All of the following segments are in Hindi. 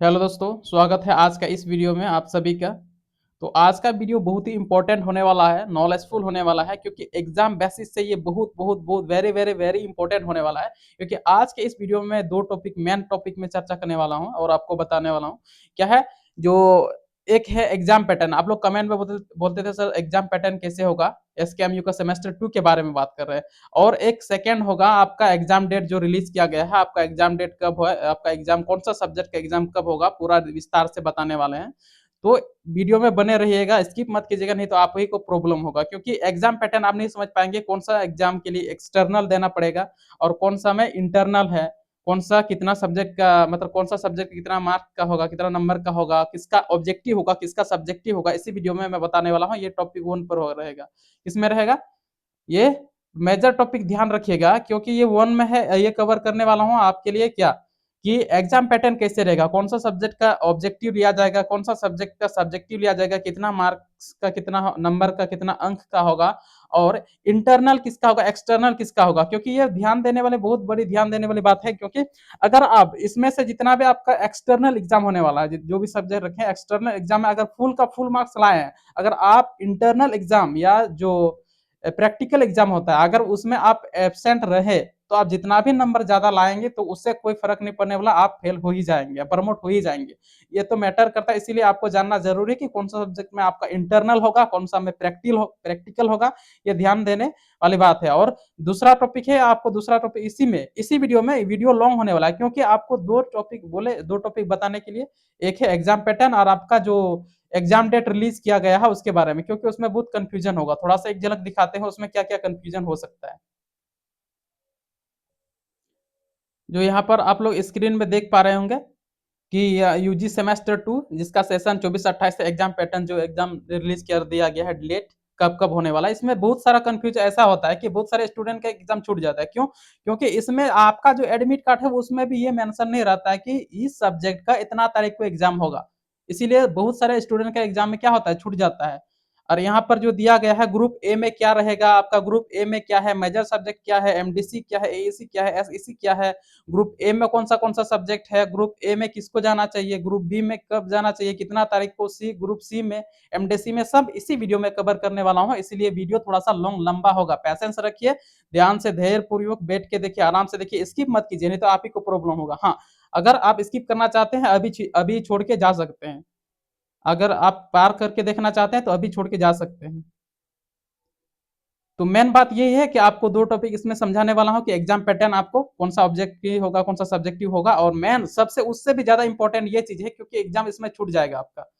हेलो दोस्तों, स्वागत है आज का इस वीडियो में आप सभी का। तो आज का वीडियो बहुत ही इंपॉर्टेंट होने वाला है, नॉलेजफुल होने वाला है, क्योंकि एग्जाम बेसिस से ये बहुत बहुत बहुत वेरी वेरी वेरी इंपॉर्टेंट होने वाला है। क्योंकि आज के इस वीडियो में मैं दो टॉपिक मेन टॉपिक में चर्चा करने वाला हूँ और आपको बताने वाला हूँ क्या है। जो एक है एग्जाम पैटर्न, आप लोग कमेंट में बोलते थे सर एग्जाम पैटर्न कैसे होगा। एसकेएमयू का सेमेस्टर 2 के बारे में बात कर रहे हैं। और एक सेकंड होगा आपका एग्जाम डेट जो रिलीज किया गया है, आपका एग्जाम डेट कब है, आपका एग्जाम कौन सा सब्जेक्ट का एग्जाम कब होगा, पूरा विस्तार से बताने वाले हैं। तो वीडियो में बने रहिएगा, स्किप मत कीजिएगा, नहीं तो आप ही को प्रॉब्लम होगा, क्योंकि एग्जाम पैटर्न आप नहीं समझ पाएंगे कौन सा एग्जाम के लिए एक्सटर्नल देना पड़ेगा और कौन सा में इंटरनल है। कौन सा कितना सब्जेक्ट का, मतलब कौन सा सब्जेक्ट कितना मार्क का होगा, कितना नंबर का होगा, किसका ऑब्जेक्टिव होगा, किसका सब्जेक्टिव होगा, इसी वीडियो में मैं बताने वाला हूँ। ये टॉपिक 1 पर रहेगा। किसमें रहेगा ये मेजर टॉपिक, ध्यान रखिएगा, क्योंकि ये 1 में है, ये कवर करने वाला हूँ आपके लिए क्या कि एग्जाम पैटर्न कैसे रहेगा, कौन सा सब्जेक्ट का ऑब्जेक्टिव लिया जाएगा, कौन सा सब्जेक्ट का सब्जेक्टिव लिया जाएगा, कितना मार्क्स का, कितना नंबर का, कितना अंक का होगा, और इंटरनल किसका होगा, एक्सटर्नल किसका होगा। क्योंकि ये ध्यान देने वाले, बहुत बड़ी ध्यान देने वाली बात है, क्योंकि अगर आप इसमें से जितना भी आपका एक्सटर्नल एग्जाम होने वाला है, जो भी सब्जेक्ट रखें एक्सटर्नल एग्जाम में, अगर फुल का फुल मार्क्स लाए हैं, अगर आप इंटरनल एग्जाम या जो प्रैक्टिकल एग्जाम होता है अगर उसमें आप एब्सेंट रहे, तो आप जितना भी नंबर ज्यादा लाएंगे तो उससे कोई फर्क नहीं पड़ने वाला, आप फेल हो ही जाएंगे, प्रमोट हो ही जाएंगे। ये तो मैटर करता है, इसीलिए आपको जानना जरूरी है कि कौन सा सब्जेक्ट में आपका इंटरनल होगा, कौन सा में प्रैक्टिकल होगा। ये ध्यान देने वाली बात है। और दूसरा टॉपिक है, आपको दूसरा टॉपिक इसी वीडियो में, वीडियो लॉन्ग होने वाला है, क्योंकि आपको दो टॉपिक बताने के लिए। एक है एग्जाम पैटर्न और आपका जो एग्जाम डेट रिलीज किया गया है उसके बारे में, क्योंकि उसमें बहुत कंफ्यूजन होगा। थोड़ा सा एक झलक दिखाते हैं उसमें क्या क्या कंफ्यूजन हो सकता है। जो यहाँ पर आप लोग स्क्रीन में देख पा रहे होंगे कि यूजी सेमेस्टर 2 जिसका सेशन 24-28 से एग्जाम पैटर्न जो एग्जाम रिलीज कर दिया गया है, डेट कब कब होने वाला है। इसमें बहुत सारा कंफ्यूज ऐसा होता है कि बहुत सारे स्टूडेंट का एग्जाम छूट जाता है। क्यों? क्योंकि इसमें आपका जो एडमिट कार्ड है उसमें भी ये मेंशन नहीं रहता है कि इस सब्जेक्ट का इतना तारीख को एग्जाम होगा। इसीलिए बहुत सारे स्टूडेंट का एग्जाम में क्या होता है, छूट जाता है। और यहाँ पर जो दिया गया है ग्रुप ए में क्या रहेगा, आपका ग्रुप ए में क्या है, मेजर सब्जेक्ट क्या है, एमडीसी क्या है, एईसी क्या है, एसईसी क्या है, ग्रुप ए में कौन सा सब्जेक्ट है, ग्रुप ए में किसको जाना चाहिए, ग्रुप बी में कब जाना चाहिए, कितना तारीख को, ग्रुप सी में, एमडीसी में, सब इसी वीडियो में कवर करने वाला हूँ। इसलिए वीडियो थोड़ा सा लॉन्ग लंबा होगा, पैसेंस रखिए, ध्यान से धैर्य पूर्वक बैठ के देखिए, आराम से देखिए, स्किप मत कीजिए, नहीं तो आप ही को प्रॉब्लम होगा। हाँ, अगर आप स्किप करना चाहते हैं अभी अभी छोड़ के जा सकते हैं। अगर आप पार करके देखना चाहते हैं तो अभी छोड़ के जा सकते हैं। तो मेन बात यही है कि आपको दो टॉपिक इसमें समझाने वाला हूं कि एग्जाम पैटर्न आपको कौन सा ऑब्जेक्टिव होगा, कौन सा सब्जेक्टिव होगा, और मेन सबसे उससे भी ज्यादा इंपॉर्टेंट ये चीज है, क्योंकि एग्जाम इसमें छूट जाएगा आपका।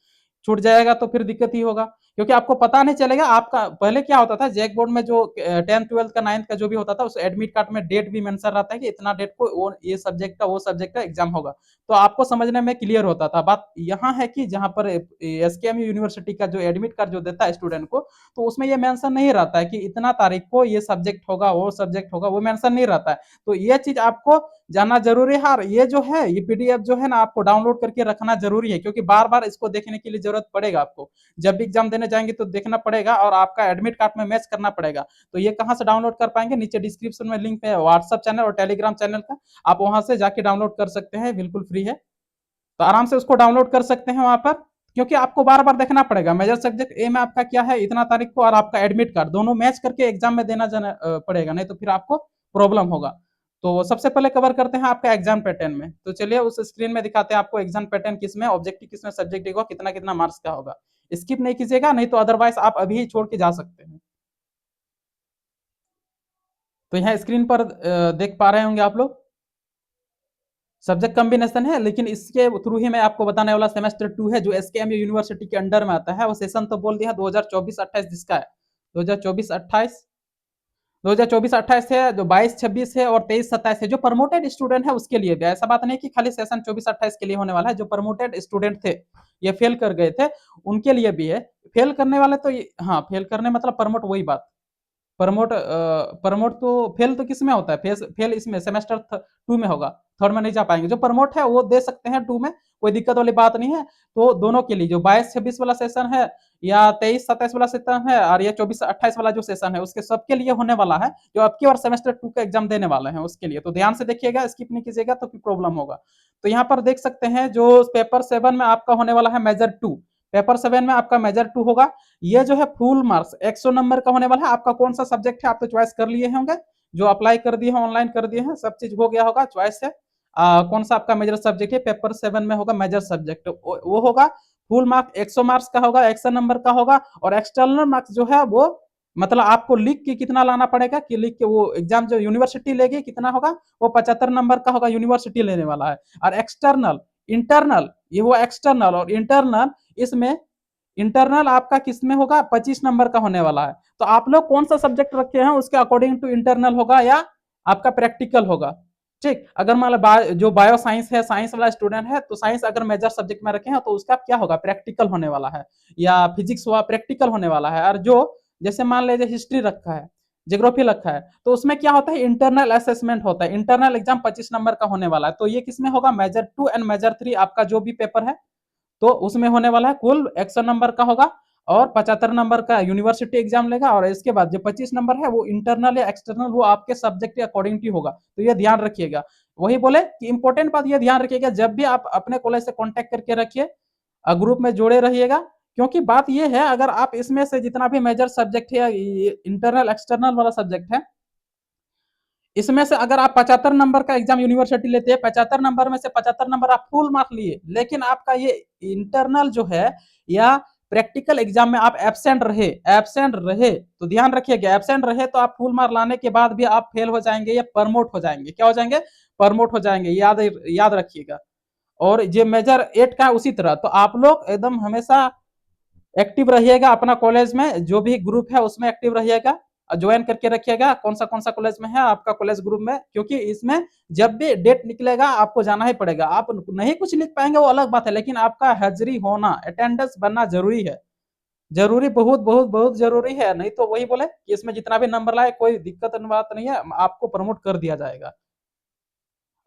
छूट जाएगा तो फिर दिक्कत ही होगा, क्योंकि आपको पता नहीं चलेगा। आपका पहले क्या होता था, जैक बोर्ड में जो 10th 12th का 9th का जो भी होता था, उस एडमिट कार्ड में डेट भी मेंशन रहता है कि इतना डेट को वो ये सब्जेक्ट का वो सब्जेक्ट का एग्जाम होगा। तो आपको समझने में क्लियर होता था। बात यहाँ है कि जहाँ पर एसकेएमयू यूनिवर्सिटी का जो एडमिट कार्ड जो देता है स्टूडेंट को, तो उसमें ये मेंशन नहीं रहता है कि इतना तारीख को ये सब्जेक्ट होगा, वो सब्जेक्ट होगा, वो मेंशन नहीं रहता है। तो ये चीज आपको जानना जरूरी है। और ये जो है, ये पीडीएफ जो है ना, आपको डाउनलोड करके रखना जरूरी है, क्योंकि बार बार इसको देखने के लिए जरूरत पड़ेगा आपको। जब भी एग्जाम देने जाएंगे तो देखना पड़ेगा और आपका एडमिट कार्ड में मैच करना पड़ेगा। तो ये कहाँ से डाउनलोड कर पाएंगे, नीचे डिस्क्रिप्शन में लिंक है व्हाट्सएप चैनल और टेलीग्राम चैनल का, आप वहां से जाके डाउनलोड कर सकते हैं, बिल्कुल फ्री है। तो आराम से उसको डाउनलोड कर सकते हैं वहां पर, क्योंकि आपको बार बार देखना पड़ेगा मेजर सब्जेक्ट ए में आपका क्या है इतना तारीख को, और आपका एडमिट कार्ड दोनों मैच करके एग्जाम में देना जाना पड़ेगा, नहीं तो फिर आपको प्रॉब्लम होगा। तो सबसे पहले कवर करते हैं आपका एग्जाम पैटर्न में। तो चलिए उस स्क्रीन में दिखाते हैं आपको एग्जाम पैटर्न किसमें, ऑब्जेक्टिव किसमें, सब्जेक्टिव होगा, कितना कितना मार्क्स का होगा। स्किप नहीं कीजिएगा, नहीं तो अदरवाइज आप अभी ही छोड़ के जा सकते हैं। तो यहाँ स्क्रीन पर देख पा रहे होंगे आप लोग, सब्जेक्ट कॉम्बिनेशन है, लेकिन इसके थ्रू ही मैं आपको बताने वाला सेमेस्टर 2 है जो एसकेएमयू यूनिवर्सिटी के अंडर में आता है। वो सेशन तो बोल दिया 2024-28 जिसका है, 2024-28, 2024-28 है, जो 22-26 है और 23-27 है। जो प्रमोटेड स्टूडेंट है उसके लिए भी, ऐसा बात नहीं कि खाली सेशन 24-28 के लिए होने वाला है। जो प्रमोटेड स्टूडेंट थे, ये फेल कर गए थे, उनके लिए भी है। फेल करने वाले तो हाँ, फेल करने मतलब प्रमोट, वही बात। प्रमोट तो फेल तो किस में होता है, फेल इसमें सेमेस्टर 2 में होगा, थर्ड में नहीं जा पाएंगे। जो प्रमोट है वो दे सकते हैं 2 में, कोई दिक्कत वाली बात नहीं है। तो दोनों के लिए जो 22-26 वाला सेशन है या 23-27 वाला सेशन है और ये 24-28 वाला जो सेशन है उसके सबके लिए होने वाला है, जो अब की बार सेमेस्टर 2 का एग्जाम देने वाले हैं उसके लिए। तो ध्यान से देखिएगा, स्किप नहीं कीजिएगा तो फिर प्रॉब्लम होगा। तो यहाँ पर देख सकते हैं जो पेपर 7 में आपका होने वाला है मेजर 2, पेपर 7 में आपका मेजर 2 होगा। ये जो है फुल मार्क्स 100 नंबर का होने वाला है। आपका कौन सा सब्जेक्ट है आप तो चॉइस कर लिए होंगे, जो अप्लाई कर दिए हैं ऑनलाइन कर दिए हैं, सब चीज हो गया होगा, चॉइस है। कौन सा आपका मेजर सब्जेक्ट है, पेपर 7 में होगा मेजर सब्जेक्ट, वो होगा फुल मार्क्स 100 मार्क्स का होगा, 100 नंबर का होगा। और एक्सटर्नल मार्क्स जो है वो मतलब आपको लिख के कितना लाना पड़ेगा कि लिख के वो एग्जाम जो यूनिवर्सिटी लेगी कितना होगा, वो 75 नंबर का होगा, यूनिवर्सिटी लेने वाला है। और एक्सटर्नल इंटरनल, ये वो एक्सटर्नल और इंटरनल, इसमें इंटरनल आपका किस में होगा, 25 नंबर का होने वाला है। तो आप लोग कौन सा सब्जेक्ट रखे हैं उसके अकॉर्डिंग टू इंटरनल होगा या आपका प्रैक्टिकल होगा। ठीक, अगर मान लो जो बायो साइंस है, साइंस वाला स्टूडेंट है, तो साइंस अगर मेजर सब्जेक्ट में रखे हैं तो उसका क्या होगा, प्रैक्टिकल होने वाला है, या फिजिक्स हुआ प्रैक्टिकल होने वाला है। और जो जैसे मान लीजिए हिस्ट्री रखा है, ज्योग्राफी रखा है, तो उसमें क्या होता है, इंटरनल असेसमेंट होता है, इंटरनल एग्जाम 25 नंबर का होने वाला है। तो ये किसमें होगा, मेजर 2 एंड मेजर 3 आपका जो भी पेपर है तो उसमें होने वाला है, कुल 100 नंबर का होगा और 75 नंबर का यूनिवर्सिटी एग्जाम लेगा। और इसके बाद जो 25 नंबर है वो इंटरनल या एक्सटर्नल वो आपके सब्जेक्ट के अकॉर्डिंग होगा। तो ये ध्यान रखिएगा। वही बोले कि इंपॉर्टेंट बात ये ध्यान रखिएगा, जब भी आप अपने कॉलेज से कॉन्टेक्ट करके रखिए, ग्रुप में जोड़े रहिएगा। क्योंकि बात ये है, अगर आप इसमें से जितना भी मेजर सब्जेक्ट है या इंटरनल एक्सटर्नल वाला सब्जेक्ट है, इसमें से अगर आप 75 नंबर का एग्जाम यूनिवर्सिटी लेते हैं, 75 नंबर में से 75 नंबर आप फुल मार्क लिए, लेकिन आपका ये इंटरनल जो है या प्रैक्टिकल एग्जाम में आप एब्सेंट रहे तो ध्यान रखिएगा, एब्सेंट रहे तो आप फुल मार्क लाने के बाद भी आप फेल हो जाएंगे या प्रमोट हो जाएंगे। क्या हो जाएंगे, प्रमोट हो जाएंगे, याद रखिएगा। और जो मेजर 8 का है उसी तरह, तो आप लोग एकदम हमेशा एक्टिव रहिएगा, अपना कॉलेज में जो भी ग्रुप है उसमें एक्टिव रहिएगा, ज्वाइन करके रखिएगा कौन सा कॉलेज में है आपका कॉलेज ग्रुप में। क्योंकि इसमें जब भी डेट निकलेगा आपको जाना ही पड़ेगा। आप नहीं कुछ लिख पाएंगे वो अलग बात है, लेकिन आपका हाजिरी होना, अटेंडेंस बनना जरूरी है, जरूरी, बहुत बहुत बहुत जरूरी है। नहीं तो वही बोले कि इसमें जितना भी नंबर लाए कोई दिक्कत बात नहीं है, आपको प्रमोट कर दिया जाएगा।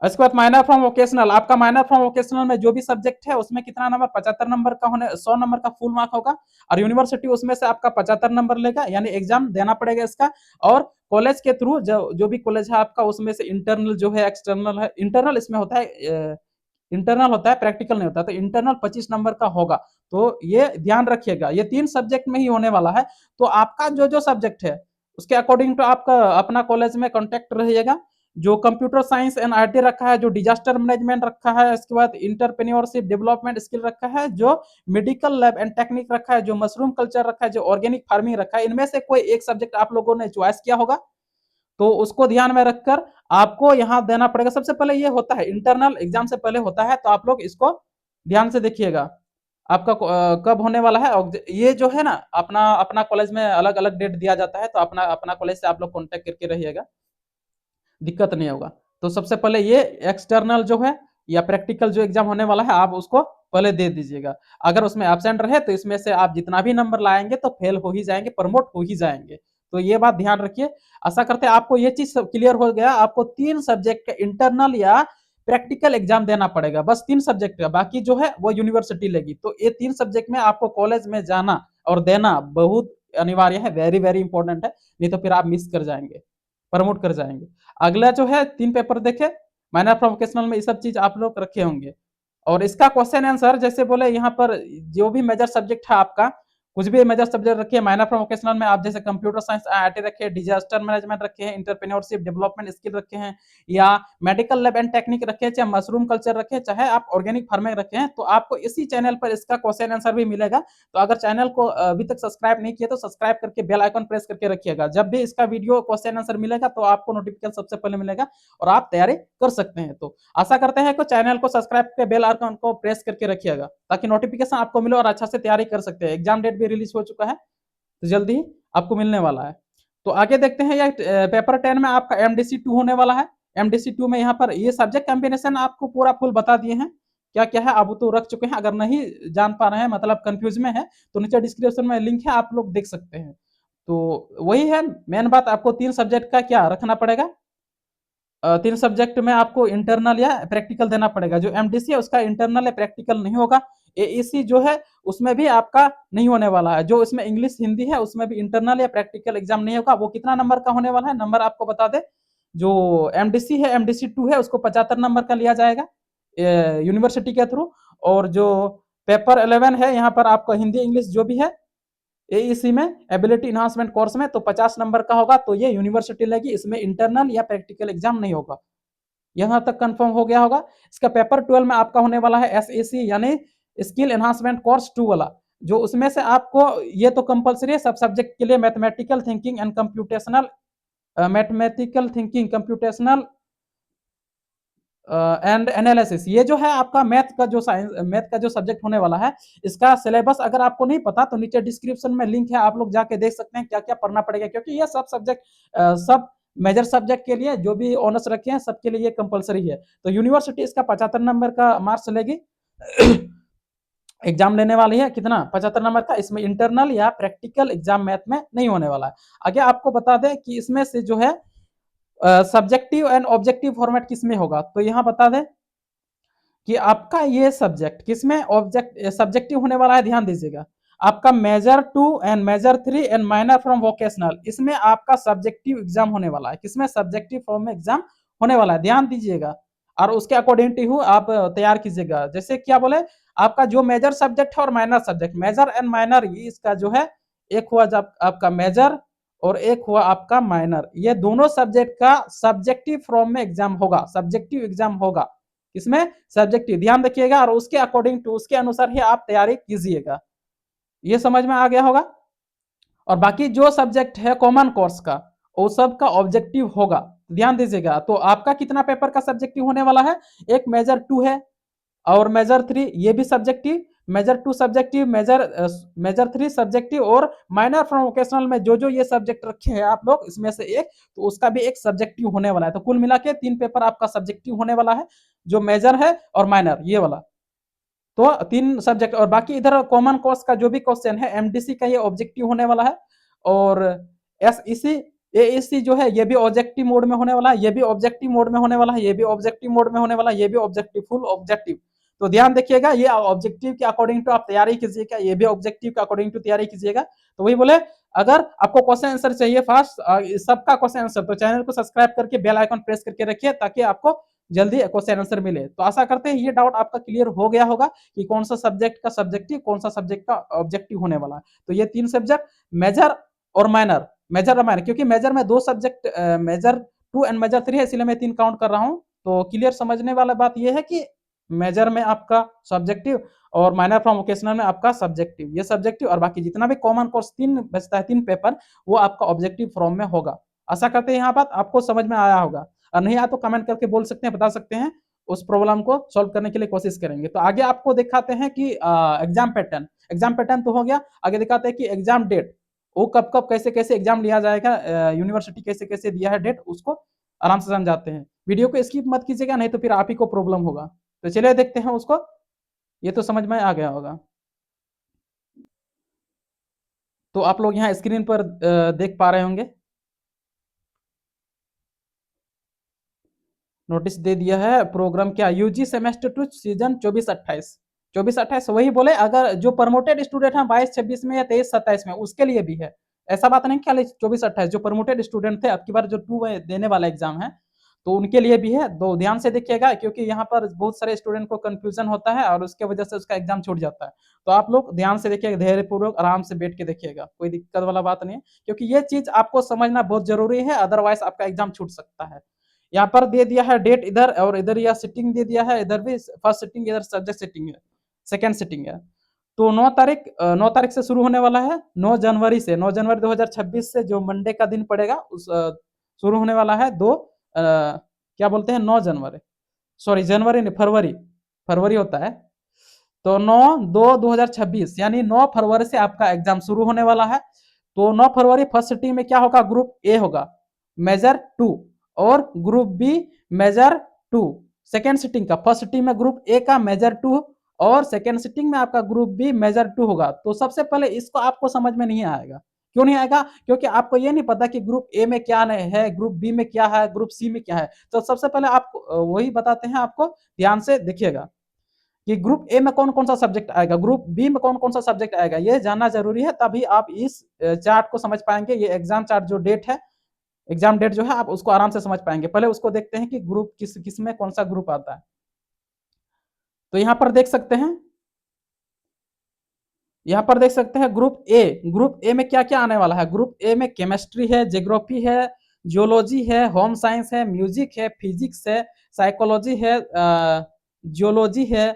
इसके बाद माइनर फ्रॉम वोकेशनल, आपका माइनर फ्रॉम वोकेशनल में जो भी सब्जेक्ट है उसमें कितना नंबर, 75 नंबर का होने, 100 नंबर का फुल मार्क होगा। और यूनिवर्सिटी उसमें से आपका 75 नंबर लेगा, यानी एग्जाम देना पड़ेगा इसका। और कॉलेज के थ्रू जो भी कॉलेज है आपका उसमें से इंटरनल जो है, एक्सटर्नल है, इंटरनल इसमें होता है, इंटरनल होता है, प्रैक्टिकल नहीं होता। तो इंटरनल 25 नंबर का होगा। तो ये ध्यान रखिएगा, ये 3 सब्जेक्ट में ही होने वाला है। तो आपका जो जो सब्जेक्ट है उसके अकॉर्डिंग टू आपका अपना कॉलेज में कॉन्टेक्ट रहिएगा। जो कंप्यूटर साइंस एंड आईटी रखा है, जो डिजास्टर मैनेजमेंट रखा है, इसके बाद इंटरप्रेन्योरशिप डेवलपमेंट स्किल रखा है, जो मेडिकल लैब एंड टेक्निक रखा है, जो मशरूम कल्चर रखा है, जो ऑर्गेनिक फार्मिंग रखा है, इनमें से कोई एक सब्जेक्ट आप लोगों ने चॉइस किया होगा। तो उसको ध्यान में रखकर आपको यहाँ देना पड़ेगा। सबसे पहले ये होता है, इंटरनल एग्जाम से पहले होता है, तो आप लोग इसको ध्यान से देखिएगा आपका कब होने वाला है। और ये जो है ना, अपना अपना कॉलेज में अलग अलग डेट दिया जाता है, तो अपना अपना कॉलेज से आप लोग कॉन्टेक्ट करके रहिएगा, दिक्कत नहीं होगा। तो सबसे पहले ये एक्सटर्नल जो है या प्रैक्टिकल जो एग्जाम होने वाला है आप उसको पहले दे दीजिएगा। अगर उसमें एब्सेंट रहे तो इसमें से आप जितना भी नंबर लाएंगे तो फेल हो ही जाएंगे, प्रमोट हो ही जाएंगे। तो ये बात ध्यान रखिए। आशा करते हैं आपको ये चीज क्लियर हो गया। आपको 3 सब्जेक्ट का इंटरनल या प्रैक्टिकल एग्जाम देना पड़ेगा, बस 3 सब्जेक्ट का, बाकी जो है वो यूनिवर्सिटी लेगी। तो ये 3 सब्जेक्ट में आपको कॉलेज में जाना और देना बहुत अनिवार्य है, वेरी वेरी इंपॉर्टेंट है, नहीं तो फिर आप मिस कर जाएंगे, प्रमोट कर जाएंगे। अगला जो है 3 पेपर देखे, माइनर प्रोफेशनल में ये सब चीज आप लोग रखे होंगे। और इसका क्वेश्चन आंसर जैसे बोले यहाँ पर जो भी मेजर सब्जेक्ट है आपका, कुछ भी मेजर सब्जेक्ट रखिए, माइनर फ्रॉम वोकेशनल में आप जैसे कंप्यूटर साइंस आईटी रखे, डिजास्टर मैनेजमेंट रखे हैं, इंटरप्रेन्योरशिप डेवलपमेंट स्किल रखे हैं, या मेडिकल लैब एंड टेक्निक रखे, चाहे मशरूम कल्चर रखे, चाहे आप ऑर्गेनिक फार्मिंग रखे हैं, तो आपको इसी चैनल पर इसका क्वेश्चन आंसर भी मिलेगा। तो अगर चैनल को अभी तक सब्सक्राइब नहीं किया तो सब्सक्राइब करके बेल आइकन प्रेस करके रखिएगा। जब भी इसका वीडियो क्वेश्चन आंसर मिलेगा तो आपको नोटिफिकेशन सबसे पहले मिलेगा और आप तैयारी कर सकते हैं। तो आशा करते हैं कि चैनल को सब्सक्राइब करके बेल आइकन को प्रेस करके रखिएगा, ताकि नोटिफिकेशन आपको मिले और अच्छा से तैयारी कर सकते हैं। एग्जाम डेट भी रिलीज हो चुका है, तो जल्दी ही आपको मिलने वाला है। तो आगे देखते हैं, ये पेपर 10 में आपका एमडीसी 2 होने वाला है। एमडीसी 2 में यहाँ पर ये सब्जेक्ट कॉम्बिनेशन आपको पूरा फुल बता दिए हैं क्या क्या है, अब तो रख चुके हैं। अगर नहीं जान पा रहे हैं, मतलब कंफ्यूज में है, तो नीचे डिस्क्रिप्शन में लिंक है, आप लोग देख सकते हैं। तो वही है मेन बात, आपको 3 सब्जेक्ट का क्या रखना पड़ेगा, 3 सब्जेक्ट में आपको इंटरनल या प्रैक्टिकल देना पड़ेगा। जो एमडीसी है उसका इंटरनल या प्रैक्टिकल नहीं होगा। एईसी जो है उसमें भी आपका नहीं होने वाला है। जो इसमें इंग्लिश हिंदी है उसमें भी इंटरनल या प्रैक्टिकल एग्जाम नहीं होगा। वो कितना नंबर का होने वाला है, नंबर आपको बता दे। जो एमडीसी है, एमडीसी 2 है, उसको 75 नंबर का लिया जाएगा यूनिवर्सिटी के थ्रू। और जो पेपर 11 है, यहाँ पर आपका हिंदी इंग्लिश जो भी है एईसी में एबिलिटी इन्हांसमेंट कोर्स में, तो 50 नंबर का होगा। तो ये यूनिवर्सिटी लेगी, इसमें इंटरनल या प्रैक्टिकल एग्जाम नहीं होगा। यहां तक कंफर्म हो गया होगा। इसका पेपर 12 में आपका होने वाला है एसएसी यानी स्किल एनहांसमेंट कोर्स 2 वाला। जो उसमें से आपको ये तो कंपलसरी है सब सब्जेक्ट के लिए, mathematical thinking and computational and analysis. ये जो है आपका मैथ का जो सब्जेक्ट होने वाला है, इसका सिलेबस अगर आपको नहीं पता तो नीचे डिस्क्रिप्शन में लिंक है, आप लोग जाके देख सकते हैं क्या क्या पढ़ना पड़ेगा। क्योंकि ये सब सब्जेक्ट सब मेजर सब्जेक्ट के लिए जो भी ऑनर्स रखे हैं सबके लिए ये कंपलसरी है। तो यूनिवर्सिटी इसका 75 नंबर का मार्क्स लेगी एग्जाम लेने वाली है। कितना, 75 नंबर का। इसमें इंटरनल या प्रैक्टिकल एग्जाम मैथ में नहीं होने वाला है। आगे आपको बता दें कि इसमें से जो है सब्जेक्टिव एंड ऑब्जेक्टिव फॉर्मेट किसमें होगा। तो यहां बता दें कि आपका ये सब्जेक्ट किसमें सब्जेक्टिव होने वाला है। ध्यान दीजिएगा, आपका major 2 and major 3 and minor from vocational, इसमें आपका सब्जेक्टिव एग्जाम होने वाला है। किसमें, सब्जेक्टिव फॉर्म में एग्जाम होने वाला है। ध्यान दीजिएगा और उसके अकॉर्डिंग टू आप तैयार कीजिएगा। जैसे क्या बोले, आपका जो मेजर सब्जेक्ट है और minor subject, major and minor, इसका जो है एक हुआ जब आपका मेजर और एक हुआ आपका माइनर, ये दोनों सब्जेक्ट का सब्जेक्टिव फॉर्म में एग्जाम होगा। सब्जेक्टिव एग्जाम होगा इसमें सब्जेक्टिव, ध्यान रखिएगा और उसके अकॉर्डिंग टू उसके अनुसार ही आप तैयारी कीजिएगा। ये समझ में आ गया होगा। और बाकी जो सब्जेक्ट है कॉमन कोर्स का, वो सब का ऑब्जेक्टिव होगा। ध्यान दीजिएगा, तो आपका कितना पेपर का सब्जेक्टिव होने वाला है, एक मेजर 2 है और मेजर 3 ये भी subjective, major 2 subjective, major 3 subjective और माइनर फ्रॉम वोकेशनल में जो जो ये सब्जेक्ट रखे हैं आप लोग इसमें से एक, तो उसका भी एक सब्जेक्टिव होने वाला है। तो कुल मिला के 3 पेपर आपका सब्जेक्टिव होने वाला है, जो मेजर है और माइनर ये वाला। तो 3 सब्जेक्ट और बाकी इधर कॉमन कोर्स का जो भी क्वेश्चन है एमडीसी का ये ऑब्जेक्टिव होने वाला है। और एसईसी एईसी जो है ये भी ऑब्जेक्टिव मोड में होने वाला है, ये भी ऑब्जेक्टिव मोड में होने वाला है, ये भी ऑब्जेक्टिव मोड में होने वाला है, ये भी ऑब्जेक्टिव, फुल ऑब्जेक्टिव। तो ध्यान देखिएगा, ये ऑब्जेक्टिव के अकॉर्डिंग टू आप तैयारी कीजिएगा, ये भी ऑब्जेक्टिव के अकॉर्डिंग टू तैयारी कीजिएगा। तो वही बोले, अगर आपको क्वेश्चन आंसर चाहिए फास्ट सबका क्वेश्चन आंसर, तो चैनल को सब्सक्राइब करके बेल आइकन प्रेस करके रखिए ताकि आपको जल्दी क्वेश्चन आंसर मिले। तो आशा करते हैं ये डाउट आपका क्लियर हो गया होगा कि कौन सा सब्जेक्ट का सब्जेक्टिव, कौन सा सब्जेक्ट का ऑब्जेक्टिव होने वाला है। तो ये 3 सब्जेक्ट मेजर और माइनर, मेजर और माइनर, क्योंकि मेजर में 2 सब्जेक्ट मेजर 2 एंड मेजर 3 है, इसलिए मैं 3 काउंट कर रहा हूं। तो क्लियर समझने वाला बात यह है कि मेजर में आपका सब्जेक्टिव और माइनर फ्रॉम वोकेशनल में आपका सब्जेक्टिव, ये सब्जेक्टिव और बाकी जितना भी कॉमन कोर्स 3 बचता है 3 पेपर, वो आपका ऑब्जेक्टिव फॉर्म में होगा। आशा करते हैं यहाँ बात आपको समझ में आया होगा, और नहीं आया तो कमेंट करके बोल सकते हैं, बता सकते हैं, उस प्रॉब्लम को सॉल्व करने के लिए कोशिश करेंगे। तो आगे आपको दिखाते हैं कि एग्जाम पैटर्न तो हो गया, आगे दिखाते हैं कि एग्जाम डेट, वो कब कब कैसे कैसे एग्जाम लिया जाएगा, यूनिवर्सिटी कैसे कैसे दिया है डेट, उसको आराम से समझाते हैं। वीडियो को स्किप मत कीजिएगा, नहीं तो फिर आप ही को प्रॉब्लम होगा। तो चलिए देखते हैं उसको, ये तो समझ में आ गया होगा। तो आप लोग यहाँ स्क्रीन पर देख पा रहे होंगे, नोटिस दे दिया है प्रोग्राम क्या, यूजी सेमेस्टर 2 सीजन 24-28 वही बोले, अगर जो प्रमोटेड स्टूडेंट है 22-26 में या 23-27 में उसके लिए भी है। ऐसा बात नहीं खाली 24-28, जो प्रमोटेड स्टूडेंट थे अब की बार जो 2 देने वाला एग्जाम है तो उनके लिए भी है। तो ध्यान से देखिएगा, क्योंकि यहाँ पर बहुत सारे स्टूडेंट को कंफ्यूजन होता है और उसके वजह से उसका एग्जाम छूट जाता है। तो आप लोग ध्यान से देखिएगा, धैर्य पूर्वक आराम से बैठ के देखिएगा, कोई दिक्कत वाला बात नहीं है, क्योंकि ये चीज आपको समझना बहुत जरूरी है, अदरवाइज आपका एग्जाम छूट सकता है। यहाँ पर दे दिया है डेट इधर, और इधर यह सिटिंग दे दिया है, इधर भी फर्स्ट सिटिंग, इधर सब्जेक्ट सिटिंग है, सेकंड सिटिंग है। तो 9 तारीख से शुरू होने वाला है, 9 जनवरी से, 9 जनवरी 2026 से, जो मंडे का दिन पड़ेगा उस शुरू होने वाला है। क्या बोलते हैं, 9 जनवरी, सॉरी जनवरी नहीं, फरवरी होता है। तो 9/2/2026 यानी 9 फरवरी से आपका एग्जाम शुरू होने वाला है। तो 9 फरवरी फर्स्ट सिटिंग में क्या होगा, ग्रुप ए होगा मेजर 2, और group B major 2 second sitting का। फर्स्ट सिटिंग में ग्रुप ए का मेजर 2 और सेकेंड सिटिंग में आपका ग्रुप बी मेजर 2 होगा। तो सबसे पहले इसको आपको समझ में नहीं आएगा, क्यों नहीं आएगा? क्योंकि आपको ये नहीं पता कि ग्रुप ए में क्या है, ग्रुप बी में क्या है, ग्रुप सी में क्या है। तो सबसे पहले आप वही बताते हैं आपको, ध्यान से देखिएगा कि ग्रुप ए में कौन-कौन सा सब्जेक्ट आएगा, ग्रुप बी में कौन-कौन सा सब्जेक्ट आएगा, ये जानना ज़रूरी है, तभी आप इस चार्ट को समझ पाएँगे। ये एग्ज़ाम चार्ट जो डेट है, एग्ज़ाम डेट जो है आप उसको आराम से समझ पाएँगे। पहले उसको देखते हैं कि ग्रुप किस में कौन-सा ग्रुप आता है। तो यहाँ पर देख सकते हैं, यहाँ पर देख सकते हैं ग्रुप ए में क्या-क्या आने वाला है। ग्रुप ए में केमिस्ट्री है, ज्योग्राफी है, जियोलॉजी है, होम साइंस है, म्यूजिक है, फिजिक्स है, साइकोलॉजी है, जियोलॉजी है,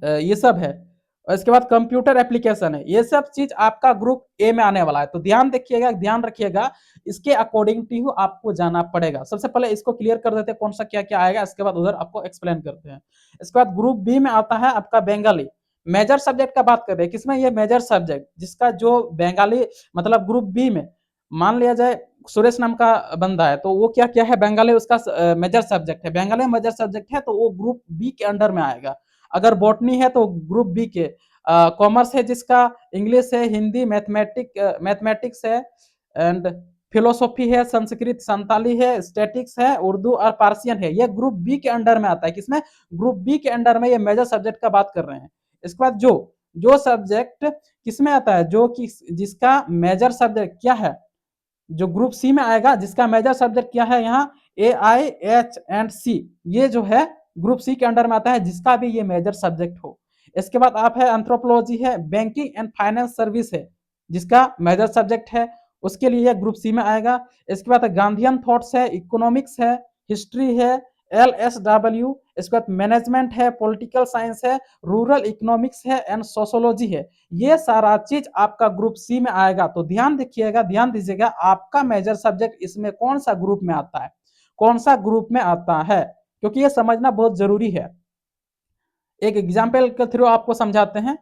ये सब है। और इसके बाद कंप्यूटर एप्लीकेशन है। ये सब चीज आपका ग्रुप ए में आने वाला है। तो ध्यान देखिएगा, ध्यान रखिएगा, इसके अकॉर्डिंग टू आपको जाना पड़ेगा। सबसे पहले इसको क्लियर कर देते हैं कौन सा क्या क्या आएगा, इसके बाद उधर आपको एक्सप्लेन करते हैं। इसके बाद ग्रुप बी में आता है आपका बंगाली। मेजर सब्जेक्ट का बात कर रहे हैं, किसमें? ये मेजर सब्जेक्ट, जिसका जो बंगाली मतलब ग्रुप बी में मान लिया जाए सुरेश नाम का बंदा है, तो वो क्या क्या है, बंगाली उसका मेजर सब्जेक्ट है। बंगाली मेजर सब्जेक्ट है तो वो ग्रुप बी के अंडर में आएगा। अगर बॉटनी है तो ग्रुप बी के, कॉमर्स है जिसका, इंग्लिश है, हिंदी, मैथमेटिक्स है, एंड फिलोसॉफी है, संस्कृत, संताली है, स्टैटिक्स है, उर्दू और पार्सियन है, ये ग्रुप बी के अंडर में आता है। किसमें? ग्रुप बी के अंडर में। ये मेजर सब्जेक्ट का बात कर रहे हैं। इसके बाद जो जो सब्जेक्ट किसमें आता है, जो कि जिसका मेजर सब्जेक्ट क्या है, जो ग्रुप सी में आएगा, जिसका मेजर सब्जेक्ट क्या है, यहाँ ए आई एच एंड सी, ये जो है ग्रुप सी के अंडर में आता है, जिसका भी ये मेजर सब्जेक्ट हो। इसके बाद आप है एंथ्रोपोलॉजी है, बैंकिंग एंड फाइनेंस सर्विस है, जिसका मेजर सब्जेक्ट है, उसके लिए ग्रुप सी में आएगा। इसके बाद गांधीयन थॉट्स है, इकोनॉमिक्स है, हिस्ट्री है, LSW। इसके बाद मैनेजमेंट है, पॉलिटिकल साइंस है, रूरल इकोनॉमिक्स है एंड सोशोलॉजी है। ये सारा चीज आपका ग्रुप सी में आएगा। तो ध्यान देखिएगा, ध्यान दीजिएगा, आपका मेजर सब्जेक्ट इसमें कौन सा ग्रुप में आता है, कौन सा ग्रुप में आता है, क्योंकि ये समझना बहुत जरूरी है। एक एग्जाम्पल के थ्रू आपको समझाते हैं।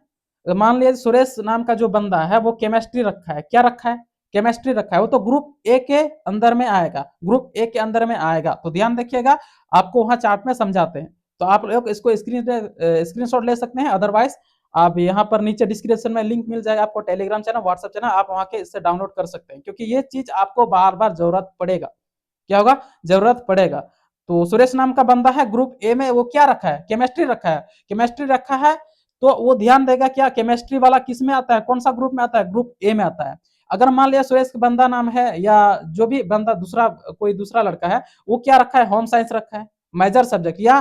मान लीजिए सुरेश नाम का जो बंदा है वो केमिस्ट्री रखा है, क्या रखा है, केमिस्ट्री रखा है, वो तो ग्रुप ए के अंदर में आएगा, ग्रुप ए के अंदर में आएगा। तो ध्यान देखिएगा, आपको वहां चार्ट में समझाते हैं। तो आप लोग इसको स्क्रीनशॉट ले सकते हैं, अदरवाइज आप यहाँ पर नीचे डिस्क्रिप्शन में लिंक मिल जाएगा आपको, टेलीग्राम चैनल, व्हाट्सएप चैनल, आप वहां के इससे डाउनलोड कर सकते हैं, क्योंकि ये चीज आपको बार बार जरूरत पड़ेगा। क्या होगा? जरूरत पड़ेगा। तो सुरेश नाम का बंदा है, ग्रुप ए में वो क्या रखा है, केमिस्ट्री रखा है, केमिस्ट्री रखा है। तो वो ध्यान देगा क्या, केमिस्ट्री वाला किस में आता है, कौन सा ग्रुप में आता है, ग्रुप ए में आता है। अगर मान लिया सुरेश का बंदा नाम है, या जो भी बंदा दूसरा, कोई दूसरा लड़का है, वो क्या रखा है, होम साइंस रखा है, मेजर सब्जेक्ट, या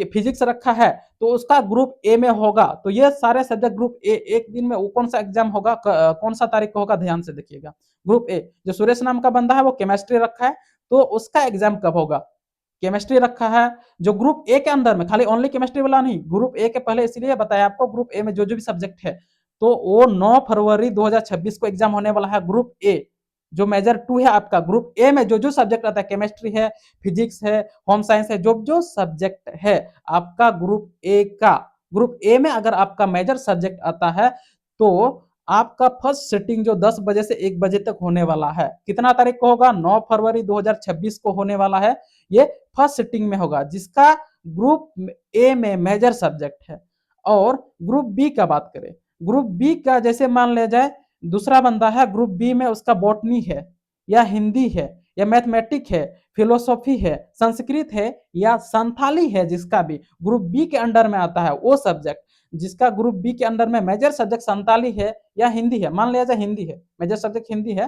फिजिक्स रखा है, तो उसका ग्रुप ए में होगा। तो ये सारे सब्जेक्ट ग्रुप ए, एक दिन में वो कौन सा एग्जाम होगा, कौन सा तारीख को होगा, ध्यान से देखिएगा। ग्रुप ए, जो सुरेश नाम का बंदा है वो केमिस्ट्री रखा है, तो उसका एग्जाम कब होगा, केमिस्ट्री रखा है। जो ग्रुप ए के अंदर में, खाली ओनली केमिस्ट्री वाला नहीं, ग्रुप ए के पहले इसलिए बताया आपको, ग्रुप ए में जो जो भी सब्जेक्ट है, तो वो 9 फरवरी 2026 को एग्जाम होने वाला है। ग्रुप ए जो मेजर 2 है आपका, ग्रुप ए में जो जो सब्जेक्ट आता है, केमिस्ट्री है, फिजिक्स है, होम साइंस है, जो जो सब्जेक्ट है आपका ग्रुप ए का, ग्रुप ए में अगर आपका मेजर सब्जेक्ट आता है, तो आपका फर्स्ट सिटिंग जो 10 बजे से 1 बजे तक होने वाला है, कितना तारीख को होगा, 9 फरवरी 2026 को होने वाला है। ये फर्स्ट सिटिंग में होगा, जिसका ग्रुप ए में मेजर सब्जेक्ट है। और ग्रुप बी का बात करें, ग्रुप बी का जैसे मान लिया जाए दूसरा बंदा है, ग्रुप बी में उसका बॉटनी है, या हिंदी है, या मैथमेटिक है, फिलोसॉफी है, संस्कृत है, या संथाली है, जिसका भी ग्रुप बी के अंडर में आता है वो सब्जेक्ट, जिसका ग्रुप बी के अंडर में मेजर सब्जेक्ट संताली है या हिंदी है, मान लिया जाए हिंदी है, मेजर सब्जेक्ट हिंदी है,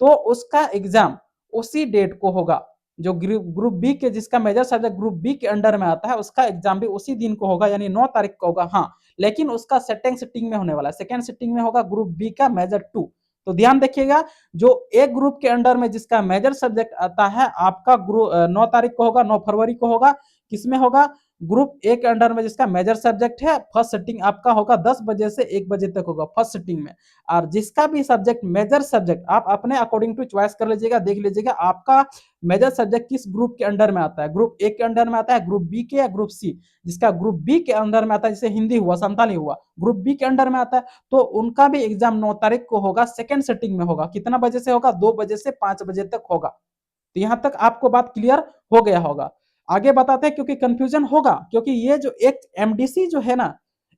तो उसका एग्जाम उसी डेट को होगा। जो ग्रुप बी के, जिसका मेजर सब्जेक्ट ग्रुप बी के अंडर में आता है, उसका एग्जाम भी उसी दिन को होगा, यानी 9 तारीख को होगा। हाँ, लेकिन उसका सेकेंड सिटिंग में होने वाला है, सेकेंड सिटिंग में होगा ग्रुप बी का मेजर 2। तो ध्यान देखिएगा, जो एक ग्रुप के अंडर में जिसका मेजर सब्जेक्ट आता है, आपका ग्रुप 9 तारीख को होगा, 9 फरवरी को होगा। किसमें होगा? ग्रुप ए के अंडर में जिसका मेजर सब्जेक्ट है, फर्स्ट सिटिंग आपका होगा 10 बजे से 1 बजे तक होगा फर्स्ट सिटिंग में। और जिसका भी सब्जेक्ट मेजर सब्जेक्ट, आप अपने अकॉर्डिंग टू चॉइस कर लीजिएगा, देख लीजिएगा आपका मेजर सब्जेक्ट किस ग्रुप के अंडर में आता है, ग्रुप ए के अंडर में आता है, ग्रुप बी के, या ग्रुप सी। जिसका ग्रुप बी के अंदर में आता है, जैसे हिंदी हुआ, संताली हुआ, ग्रुप बी के अंडर में आता है, तो उनका भी एग्जाम 9 तारीख को होगा, सेकेंड सिटिंग में होगा। कितना बजे से होगा? 2 बजे से 5 बजे तक होगा। तो यहां तक आपको बात क्लियर हो गया होगा। आगे बताते हैं, क्योंकि कंफ्यूजन होगा, क्योंकि ये जो एक एमडीसी जो है ना,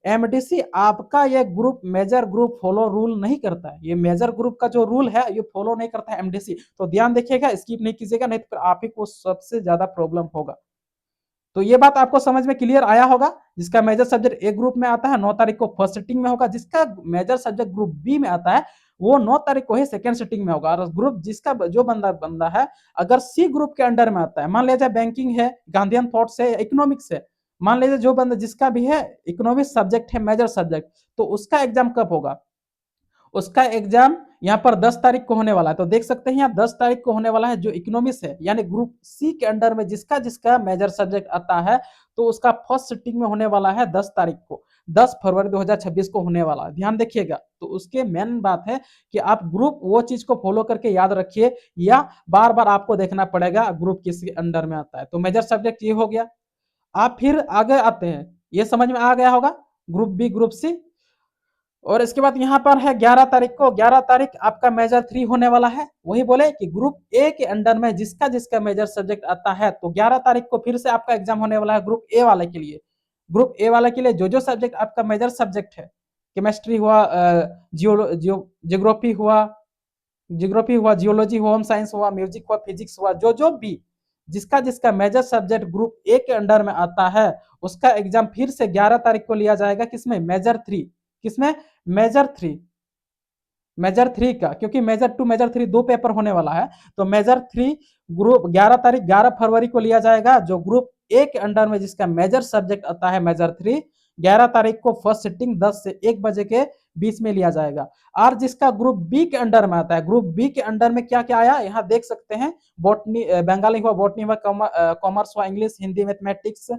एमडीसी आपका ये group major group follow rule नहीं करता है, ये मेजर ग्रुप का जो रूल है ये फॉलो नहीं करता है एमडीसी। तो ध्यान देखिएगा, स्किप नहीं कीजिएगा, नहीं तो फिर आप ही को सबसे ज्यादा प्रॉब्लम होगा। तो ये बात आपको समझ में क्लियर आया होगा। जिसका मेजर सब्जेक्ट ए ग्रुप में आता है 9 तारीख को फर्स्ट सिटिंग में होगा, जिसका मेजर सब्जेक्ट ग्रुप बी में आता है वो 9 तारीख को ही सेकंड सिटिंग में होगा। और ग्रुप जिसका जो बंदा है अगर सी ग्रुप के अंडर में आता है, मान लीजिए बैंकिंग है, गांधीयन थॉट्स है, इकोनॉमिक्स है, मान लीजिए जो बंदा जिसका भी है इकोनॉमिक्स सब्जेक्ट है मेजर सब्जेक्ट, तो उसका एग्जाम कब होगा? उसका एग्जाम यहाँ पर 10 तारीख को होने वाला है। तो देख सकते हैं यहाँ 10 तारीख को होने वाला है, जो इकोनॉमिक्स है यानी ग्रुप सी के अंडर में जिसका जिसका मेजर सब्जेक्ट आता है, तो उसका फर्स्ट सिटिंग में होने वाला है 10 तारीख को, 10 फरवरी 2026 को होने वाला है। ध्यान देखिएगा। तो उसके मेन बात है कि आप ग्रुप वो चीज को फॉलो करके याद रखिए, या बार बार आपको देखना पड़ेगा ग्रुप किसके अंडर में आता है। तो मेजर सब्जेक्ट ये हो गया। आप फिर आगे आते हैं, ये समझ में आ गया होगा, ग्रुप बी ग्रुप सी। और इसके बाद यहाँ पर है 11 तारीख को, 11 तारीख आपका मेजर 3 होने वाला है। वही बोले कि ग्रुप ए के अंडर में जिसका जिसका मेजर सब्जेक्ट आता है, तो 11 तारीख को फिर से आपका एग्जाम होने वाला है ग्रुप ए वाले के लिए। ग्रुप ए वाले के लिए जो सब्जेक्ट आपका मेजर सब्जेक्ट है, केमिस्ट्री हुआ, जियोग्राफी हुआ, जियोलॉजी हुआ, होम साइंस हुआ, म्यूजिक हुआ, फिजिक्स हुआ, जो भी जिसका जिसका मेजर सब्जेक्ट ग्रुप ए के अंडर में आता है, उसका एग्जाम फिर से 11 तारीख को लिया जाएगा। किसमें? मेजर 3। किसमें? मेजर 3। मेजर 3 का, क्योंकि मेजर 2 मेजर 3 दो पेपर होने वाला है। तो मेजर 3 ग्रुप 11 तारीख 11 फरवरी को लिया जाएगा। जो ग्रुप ए के अंडर में जिसका मेजर सब्जेक्ट आता है मेजर 3, 11 तारीख को फर्स्ट सिटिंग 10 से 1 बजे के बीच में लिया जाएगा। और जिसका ग्रुप बी के अंडर में आता है, ग्रुप बी के अंडर में क्या क्या आया यहाँ देख सकते हैं, बॉटनी, बंगाली हुआ, बॉटनी हुआ, कॉमर्स हुआ, English, Hindi, mathematics,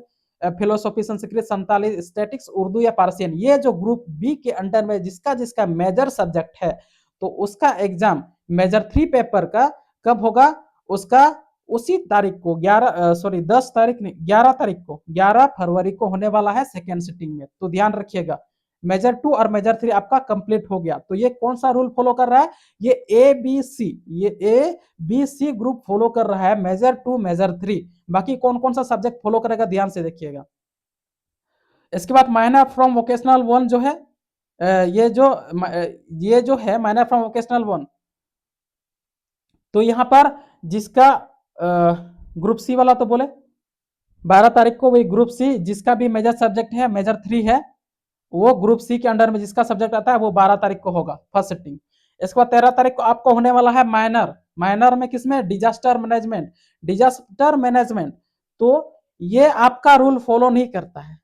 philosophy, Sanskrit, Santali, statics, Urdu या पार्सियन, ये जो ग्रुप बी के अंडर में जिसका जिसका मेजर सब्जेक्ट है, तो उसका एग्जाम मेजर 3 पेपर का कब होगा? उसका उसी तारीख को 10 तारीख नहीं, 11 तारीख को, 11 फरवरी को होने वाला है सेकेंड सिटिंग में। तो ध्यान रखिएगा, मेजर 2 और मेजर 3 आपका कंप्लीट हो गया। तो ये कौन सा रूल फॉलो कर रहा है? ये ए बी सी, ये A B C group follow कर रहा है, मेजर 2 मेजर 3। बाकी कौन कौन सा सब्जेक्ट फॉलो करेगा ध्यान से देखिएगा। इसके बाद माइनर फ्रॉम वोकेशनल 1 जो है, ये जो है माइनर फ्रॉम वोकेशनल 1, तो यहाँ पर जिसका ग्रुप सी वाला तो बोले 12 तारीख को, वही ग्रुप सी जिसका भी मेजर सब्जेक्ट है मेजर 3 है, वो ग्रुप सी के अंडर में जिसका सब्जेक्ट आता है वो 12 तारीख को होगा फर्स्ट सिटिंग। इसके बाद 13 तारीख को आपको होने वाला है माइनर। माइनर में किसमें? Disaster management. डिजास्टर मैनेजमेंट, तो ये आपका रूल फॉलो नहीं करता है।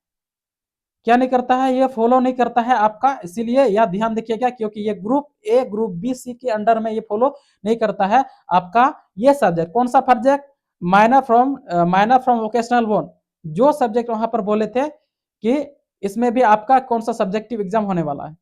क्या नहीं करता है? ये फॉलो नहीं करता है आपका, इसीलिए यह ध्यान देखिएगा, क्योंकि ये group A group B C के अंडर में ये फॉलो नहीं करता है आपका ये सब्जेक्ट। कौन सा सब्जेक्ट? माइनर फ्रॉम वोकेशनल 1, जो सब्जेक्ट वहां पर बोले थे कि इसमें भी आपका कौन सा सब्जेक्टिव एग्जाम होने वाला है।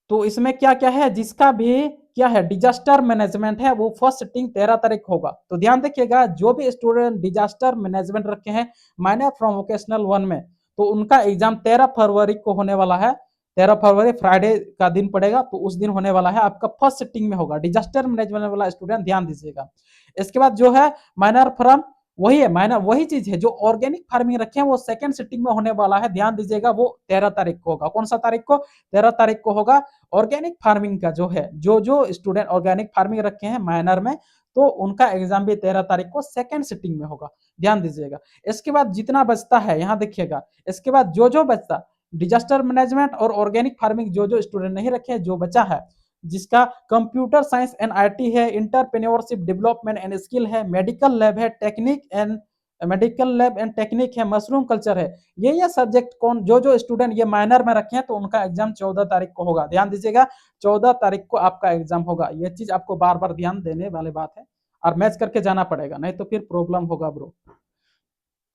तो इसमें क्या क्या है? जिसका भी क्या है डिजास्टर मैनेजमेंट है, वो फर्स्ट सिटिंग 13 तारीख होगा। तो ध्यान देखिएगा, जो भी स्टूडेंट डिजास्टर मैनेजमेंट रखे हैं माइनर फ्रॉम वोकेशनल 1 में, तो उनका एग्जाम 13 फरवरी को होने वाला है। 13 फरवरी फ्राइडे का दिन पड़ेगा, तो उस दिन होने वाला है आपका फर्स्ट सिटिंग में होगा। डिजास्टर मैनेजमेंट वाला स्टूडेंट ध्यान दीजिएगा। इसके बाद जो है माइनर फ्रॉम, वही है माइनर, वही चीज है जो ऑर्गेनिक फार्मिंग रखे हैं, वो सेकंड सिटिंग में होने वाला है। ध्यान दीजिएगा, वो 13 तारीख को होगा। कौन सा तारीख को? 13 तारीख को होगा। ऑर्गेनिक फार्मिंग का जो है, जो स्टूडेंट ऑर्गेनिक फार्मिंग रखे हैं माइनर में, तो उनका एग्जाम भी 13 तारीख को सेकंड सिटिंग में होगा। ध्यान दीजिएगा। इसके बाद जितना बचता है यहाँ देखिएगा, इसके बाद जो बचता डिजास्टर मैनेजमेंट और ऑर्गेनिक फार्मिंग, जो स्टूडेंट नहीं रखे, जो बचा है, जिसका कंप्यूटर साइंस एंड आईटी है, इंटरप्रेन्योरशिप डेवलपमेंट एंड स्किल है, मेडिकल लैब है, मेडिकल लैब एंड टेक्निक है, मशरूम कल्चर है, ये सब्जेक्ट कौन जो स्टूडेंट ये माइनर में रखे हैं, तो उनका एग्जाम 14 तारीख को होगा। ध्यान दीजिएगा, 14 तारीख को आपका एग्जाम होगा। ये चीज आपको बार बार ध्यान देने वाली बात है, और मैच करके जाना पड़ेगा, नहीं तो फिर प्रॉब्लम होगा ब्रो।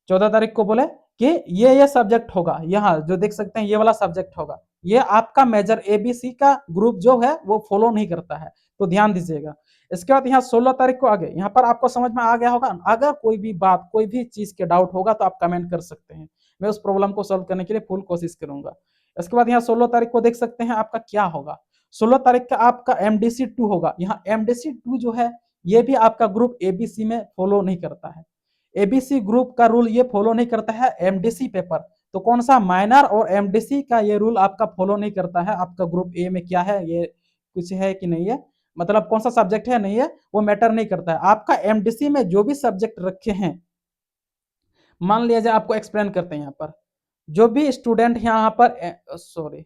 14 तारीख को बोले कि ये सब्जेक्ट होगा, यहाँ जो देख सकते हैं ये वाला सब्जेक्ट होगा। ये आपका मेजर एबीसी का ग्रुप जो है वो फॉलो नहीं करता है, तो ध्यान दीजिएगा। इसके बाद यहाँ 16 तारीख को आगे, यहाँ पर आपको समझ में आ गया होगा। अगर कोई भी बात, कोई भी चीज के डाउट होगा तो आप कमेंट कर सकते हैं, मैं उस प्रॉब्लम को सॉल्व करने के लिए फुल कोशिश करूंगा। इसके बाद यहाँ 16 तारीख को देख सकते हैं आपका क्या होगा। 16 तारीख का आपका एमडीसी 2 होगा। यहाँ एमडीसी 2 जो है, ये भी आपका ग्रुप एबीसी में फॉलो नहीं करता है। एबीसी ग्रुप का रूल ये फॉलो नहीं करता है एमडीसी पेपर। तो कौन सा माइनर और एमडीसी का ये रूल आपका फॉलो नहीं करता है। आपका ग्रुप ए में क्या है, ये कुछ है कि नहीं है, मतलब कौन सा सब्जेक्ट है नहीं है, वो मैटर नहीं करता है। आपका एमडीसी में जो भी सब्जेक्ट रखे हैं, मान लिया जाए, आपको एक्सप्लेन करते हैं यहाँ पर, जो भी स्टूडेंट यहाँ पर, सॉरी,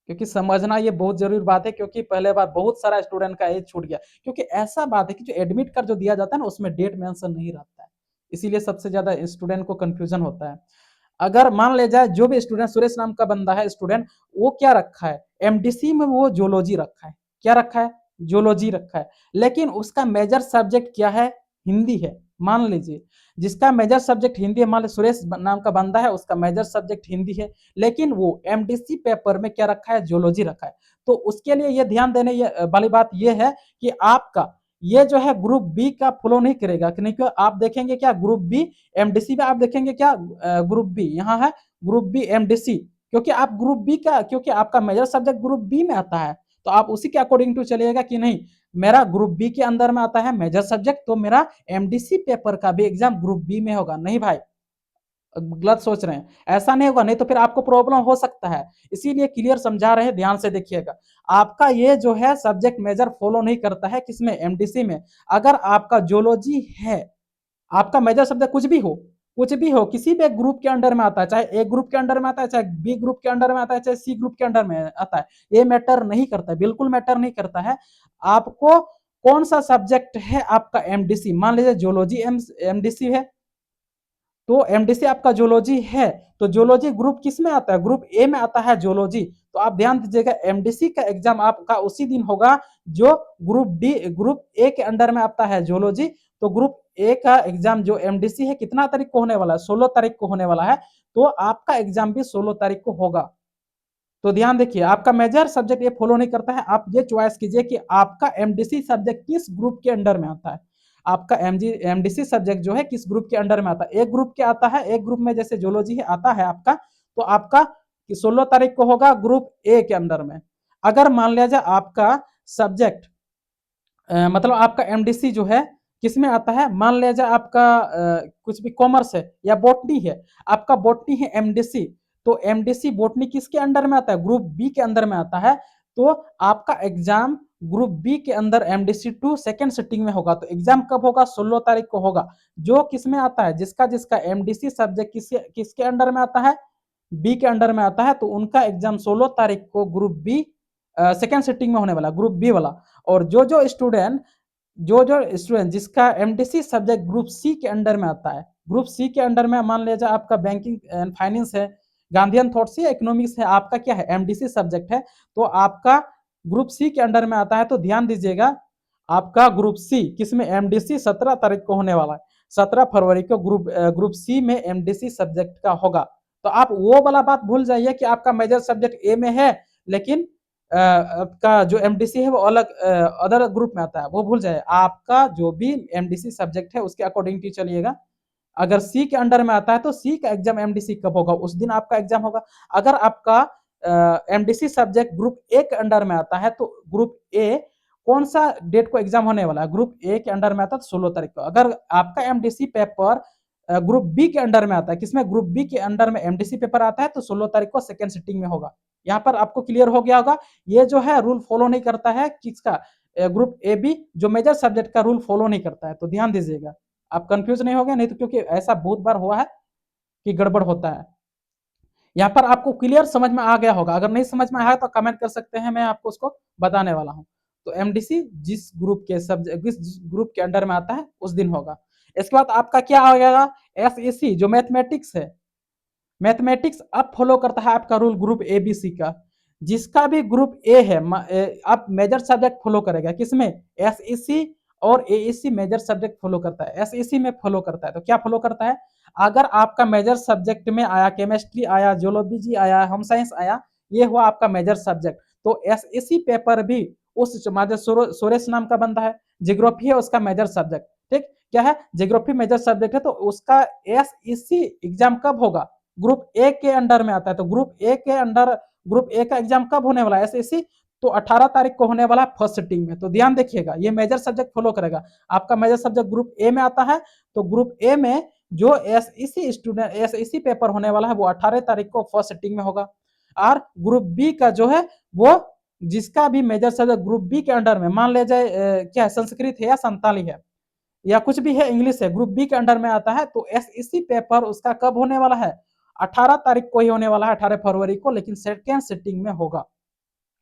क्योंकि समझना ये बहुत जरूरी बात है, क्योंकि पहले बार बहुत सारा स्टूडेंट का एज छूट गया, क्योंकि ऐसा बात है कि जो एडमिट कार्ड जो दिया जाता है ना, उसमें डेट मेंशन नहीं रहता है, इसीलिए सबसे ज्यादा स्टूडेंट को कंफ्यूजन होता है। अगर मान ले जाए जो भी स्टूडेंट, सुरेश नाम का बंदा है स्टूडेंट, वो क्या रखा है एमडीसी में, वो जोलॉजी रखा है, क्या रखा है, जोलॉजी रखा है, लेकिन उसका मेजर सब्जेक्ट क्या है, हिंदी है। मान लीजिए जिसका मेजर सब्जेक्ट हिंदी है, मान लीजिए सुरेश नाम का बंदा है, उसका मेजर सब्जेक्ट हिंदी है, लेकिन वो एमडीसी पेपर में क्या रखा है, जोलॉजी रखा है। तो उसके लिए ये ध्यान देने वाली बात ये है कि आपका ये जो है ग्रुप बी का फॉलो नहीं करेगा, क्योंकि आप देखेंगे क्या ग्रुप बी एमडीसी में, आप देखेंगे क्या ग्रुप बी यहाँ है, ग्रुप बी एमडीसी, क्योंकि आप ग्रुप बी का, क्योंकि आपका मेजर सब्जेक्ट ग्रुप बी में आता है, तो आप उसी के अकॉर्डिंग टू चलिएगा कि नहीं मेरा ग्रुप बी के अंदर में आता है मेजर सब्जेक्ट, तो मेरा एमडीसी पेपर का भी एग्जाम ग्रुप बी में होगा। नहीं भाई, गलत सोच रहे हैं, ऐसा नहीं होगा, नहीं तो फिर आपको प्रॉब्लम हो सकता है, इसीलिए क्लियर समझा रहे हैं, ध्यान से देखिएगा। आपका ये जो है सब्जेक्ट मेजर फॉलो नहीं करता है, किसमें, एमडीसी में। अगर आपका जोलॉजी है, आपका मेजर सब्जेक्ट कुछ भी हो, कुछ भी हो, किसी भी ग्रुप के अंडर में आता है, चाहे ए ग्रुप के अंडर में आता है, चाहे बी ग्रुप के अंडर में आता है, चाहे सी ग्रुप के अंडर में आता है, ये मैटर नहीं करता है, बिल्कुल मैटर नहीं करता है। आपको कौन सा सब्जेक्ट है आपका एमडीसी, मान लीजिए जोलॉजी एमडीसी है, तो एमडीसी आपका जोलॉजी है, तो जोलॉजी ग्रुप किस में आता है, ग्रुप ए में आता है जोलॉजी। तो आप ध्यान दीजिएगा एमडीसी का एग्जाम आपका उसी दिन होगा जो ग्रुप ए के अंडर में आता है जोलॉजी। तो ग्रुप ए का एग्जाम जो एमडीसी है कितना तारीख को होने वाला है, 16 तारीख को होने वाला है, तो आपका एग्जाम भी 16 तारीख को होगा। तो ध्यान देखिए आपका मेजर सब्जेक्ट ये फॉलो नहीं करता है, आप ये चॉइस कीजिए कि आपका एमडीसी सब्जेक्ट किस ग्रुप के अंडर में आता है। आपका एमडीसी सब्जेक्ट जो है किस ग्रुप के अंडर में आता है, एक ग्रुप के आता है, एक ग्रुप में जैसे जोलॉजी है आता है आपका, तो आपका 16 तारीख को होगा ग्रुप ए के अंडर में। अगर मान लिया जाए आपका सब्जेक्ट मतलब आपका एमडीसी जो है किस में आता है, मान लिया जाए आपका कुछ भी कॉमर्स है या बॉटनी है, आपका बॉटनी है एमडीसी, तो एमडीसी बॉटनी किसके अंडर में आता है, ग्रुप बी के अंदर में आता है, तो आपका एग्जाम ग्रुप बी के अंदर एमडीसी 2 सेकेंड सिटिंग में होगा। तो एग्जाम कब होगा, 16 तारीख को होगा। जो किस में आता है, जिसका जिसका एमडीसी सब्जेक्ट किसके अंडर में आता है, बी के अंडर में आता है, तो उनका एग्जाम 16 तारीख को ग्रुप बी सेकेंड सिटिंग में होने वाला, ग्रुप बी वाला। और जो जो स्टूडेंट जिसका एमडीसी सब्जेक्ट ग्रुप सी के अंडर में आता है, ग्रुप सी के अंडर में मान लीजिए आपका बैंकिंग एंड फाइनेंस है, गांधीयन थॉट्स या इकोनॉमिक्स है, आपका क्या है एमडीसी सब्जेक्ट है, तो आपका ग्रुप सी के अंडर में आता है। तो ध्यान दीजिएगा आपका ग्रुप सी किसमें, एमडीसी 17 तारीख को होने वाला है, 17 फरवरी को ग्रुप सी में एमडीसी सब्जेक्ट का होगा। तो आप वो वाला बात भूल जाइए कि आपका मेजर सब्जेक्ट ए में है, लेकिन आपका जो एमडीसी है वो अलग अदर ग्रुप में आता है, वो भूल जाए। आपका जो भी एमडीसी सब्जेक्ट है उसके अकॉर्डिंग टू चलिएगा। अगर सी के अंडर में आता है तो सी का एग्जाम एमडीसी कब होगा, उस दिन आपका एग्जाम होगा। अगर आपका एमडीसी सब्जेक्ट ग्रुप ए के अंडर में आता है, तो ग्रुप ए कौन सा डेट को एग्जाम होने वाला है, ग्रुप ए के अंडर में आता है 16 तारीख को। अगर आपका एमडीसी पेपर ग्रुप बी के अंडर में आता है, किसमें, ग्रुप बी के अंडर में एमडीसी पेपर आता है, तो 16 तारीख को सेकेंड सिटिंग में होगा। यहाँ पर आपको क्लियर हो गया होगा। ये जो है रूल फॉलो नहीं करता है किसका, ग्रुप ए बी जो मेजर सब्जेक्ट का रूल फॉलो नहीं करता है। तो ध्यान दीजिएगा, आप कंफ्यूज नहीं हो गए, नहीं तो क्योंकि ऐसा बहुत बार हुआ है कि गड़बड़ होता है। यहाँ पर आपको क्लियर समझ में आ गया होगा, अगर नहीं समझ में आया तो कमेंट कर सकते हैं, मैं आपको उसको बताने वाला हूँ। तो एमडीसी जिस ग्रुप के सब्जेक्ट जिस ग्रुप के अंडर में आता है उस दिन होगा। इसके बाद आपका क्या आ गया, एसईसी जो मैथमेटिक्स है, मैथमेटिक्स अब फॉलो करता है आपका rule group A B C का। जिसका भी ग्रुप ए है अब मेजर सब्जेक्ट फॉलो करेगा, किसमें, एसईसी और एईसी मेजर सब्जेक्ट फॉलो करता है, एसईसी में फॉलो करता है। तो क्या फॉलो करता है, अगर आपका मेजर सब्जेक्ट में आया केमिस्ट्री आया, जोलॉजी आया, होम साइंस आया, ये हुआ आपका मेजर सब्जेक्ट, तो एसईसी पेपर भी उस सुरेश नाम का बंदा है, जियोग्राफी है उसका मेजर सब्जेक्ट, ठीक, क्या है, जियोग्राफी मेजर सब्जेक्ट है, तो उसका एसईसी एग्जाम कब होगा, ग्रुप ए के अंडर में आता है। तो ग्रुप ए का एग्जाम कब होने वाला है एसएससी, तो 18 तारीख को होने वाला है फर्स्ट सिटिंग में। तो ध्यान देखिएगा ये मेजर सब्जेक्ट फॉलो करेगा। आपका मेजर सब्जेक्ट ग्रुप ए में आता है, तो ग्रुप ए में जो एसईसी स्टूडेंट एसईसी पेपर होने वाला है वो 18 तारीख को फर्स्ट सिटिंग में होगा। और ग्रुप बी का जो है वो जिसका भी मेजर सब्जेक्ट ग्रुप बी के अंडर में मान ले जाए क्या है, संस्कृत है या संताली है या कुछ भी है, इंग्लिश है, ग्रुप बी के अंडर में आता है, तो एसईसी पेपर उसका कब होने वाला है? 18 तारीख को ही होने वाला है, 18 फरवरी को, लेकिन सेकेंड सिटिंग में होगा।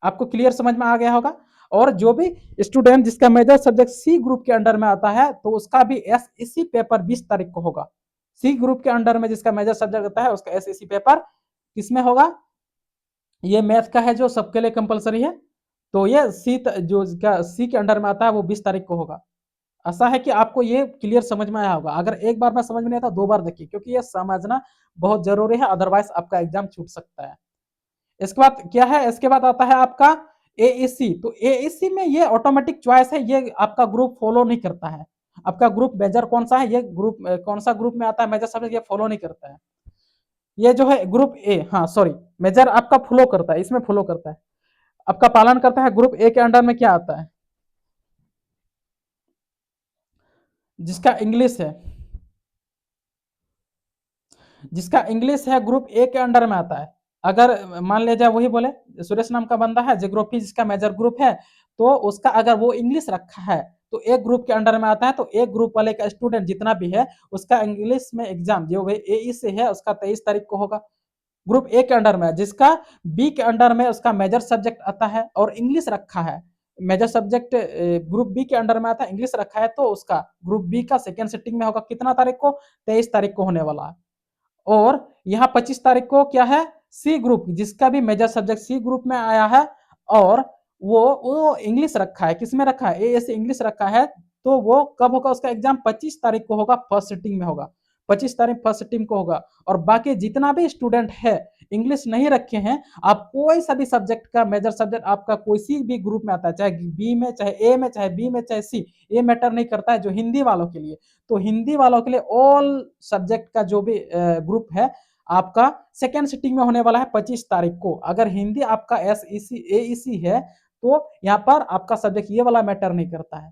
आपको क्लियर समझ में आ गया होगा। और जो भी स्टूडेंट जिसका मेजर सब्जेक्ट सी ग्रुप के अंडर में आता है तो उसका भी एसईसी पेपर 20 तारीख को होगा। सी ग्रुप के अंडर में जिसका मेजर सब्जेक्ट होता है उसका एसईसी पेपर किसमें होगा? ये मैथ का है जो सबके लिए कंपलसरी है, तो ये जो सी के अंडर में आता है वो 20 तारीख को होगा। ऐसा है कि आपको ये क्लियर समझ में आया होगा। अगर एक बार में समझ में नहीं आता 2 बार देखिए, क्योंकि ये समझना बहुत जरूरी है, अदरवाइज आपका एग्जाम छूट सकता है। इसके बाद क्या है? इसके बाद आता है आपका एईसी। तो एईसी में ये ऑटोमेटिक चॉइस है, ये आपका ग्रुप फॉलो नहीं करता है। आपका ग्रुप मेजर कौन सा है, ये ग्रुप कौन सा ग्रुप में आता है मेजर सब्जेक्ट, ये फॉलो नहीं करता है। ये जो है ग्रुप ए, हाँ सॉरी, मेजर आपका फॉलो करता है, इसमें फॉलो करता है, आपका पालन करता है। ग्रुप ए के अंडर में क्या आता है? जिसका इंग्लिश है, जिसका इंग्लिश है ग्रुप ए के अंडर में आता है। अगर मान ले जाए वही बोले सुरेश नाम का बंदा है, जियोग्राफी जिसका मेजर ग्रुप है, तो उसका अगर वो इंग्लिश रखा है तो एक ग्रुप के अंडर में आता है, तो एक ग्रुप वाले का स्टूडेंट जितना भी है उसका इंग्लिश में एग्जाम जो ए से है उसका 23 तारीख को होगा। ग्रुप ए के अंडर में, जिसका बी के अंडर में उसका मेजर सब्जेक्ट आता है और इंग्लिश रखा है, मेजर सब्जेक्ट ग्रुप बी के अंडर में आता है, इंग्लिश रखा है, तो उसका ग्रुप बी का सेकेंड सिटिंग में होगा। कितना तारीख को? 23 तारीख को होने वाला है। और यहाँ 25 तारीख को क्या है? सी ग्रुप, जिसका भी मेजर सब्जेक्ट सी ग्रुप में आया है और वो इंग्लिश रखा है, किसमें रखा है? ए से इंग्लिश रखा है, तो वो कब होगा उसका एग्जाम? 25 तारीख को होगा, फर्स्ट सिटिंग में होगा। 25 तारीख फर्स्ट सिटिंग को होगा। और बाकी जितना भी स्टूडेंट है इंग्लिश नहीं रखे हैं, आप कोई सा भी सब्जेक्ट का मेजर सब्जेक्ट आपका कोई सी भी ग्रुप में आता है, चाहे बी में, चाहे ए में, चाहे बी में, चाहे सी, ये मैटर नहीं करता है। जो हिंदी वालों के लिए, तो हिंदी वालों के लिए ऑल सब्जेक्ट का जो भी ग्रुप है आपका सेकेंड सिटिंग में होने वाला है 25 तारीख को। अगर हिंदी आपका एसईसी एईसी है तो यहाँ पर आपका सब्जेक्ट ये वाला मैटर नहीं करता है।